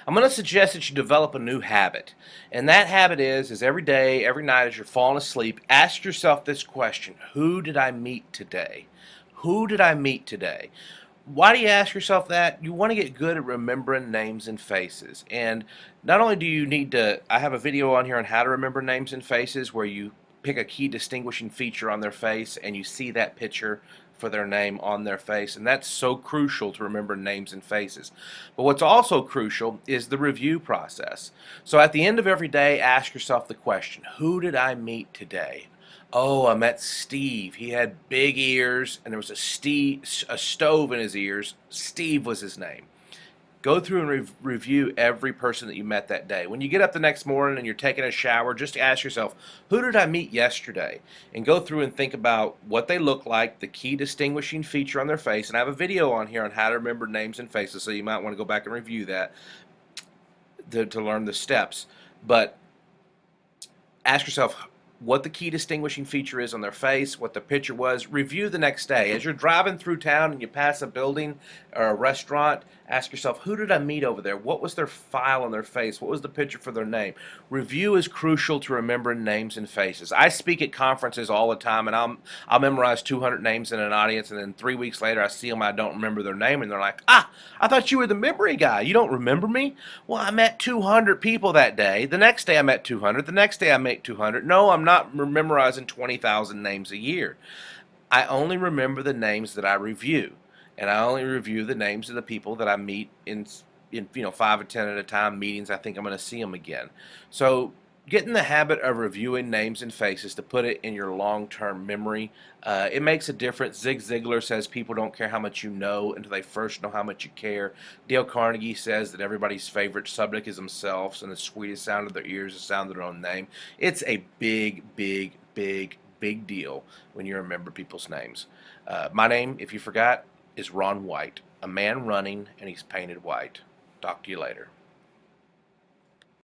I'm going to suggest that you develop a new habit. And that habit is every day, every night as you're falling asleep, ask yourself this question: who did I meet today? Who did I meet today? Why do you ask yourself that? You want to get good at remembering names and faces. And not only do you need to, I have a video on here on how to remember names and faces where you pick a key distinguishing feature on their face and you see that picture for their name on their face, and that's so crucial to remember names and faces. But what's also crucial is the review process. So at the end of every day, ask yourself the question: who did I meet today? Oh, I met Steve. He had big ears, and there was a stove in his ears. Steve was his name. Go through and review every person that you met that day. When you get up the next morning and you're taking a shower, just ask yourself, who did I meet yesterday? And go through and think about what they look like, the key distinguishing feature on their face. And I have a video on here on how to remember names and faces, so you might want to go back and review that to learn the steps. But ask yourself what the key distinguishing feature is on their face, what the picture was. Review the next day. As you're driving through town and you pass a building or a restaurant, ask yourself, who did I meet over there? What was their file on their face? What was the picture for their name? Review is crucial to remembering names and faces. I speak at conferences all the time, and I'll memorize 200 names in an audience, and then 3 weeks later I see them, I don't remember their name, and they're like, I thought you were the memory guy. You don't remember me? Well, I met 200 people that day. The next day I met 200. The next day I met 200. No, I'm not memorizing 20,000 names a year. I only remember the names that I review, and I only review the names of the people that I meet in 5 or 10 at a time meetings. I think I'm going to see them again. So get in the habit of reviewing names and faces to put it in your long-term memory. It makes a difference. Zig Ziglar says people don't care how much you know until they first know how much you care. Dale Carnegie says that everybody's favorite subject is themselves, and the sweetest sound of their ears is the sound of their own name. It's a big, big, big, big deal when you remember people's names. My name, if you forgot, is Ron White, a man running, and he's painted white. Talk to you later.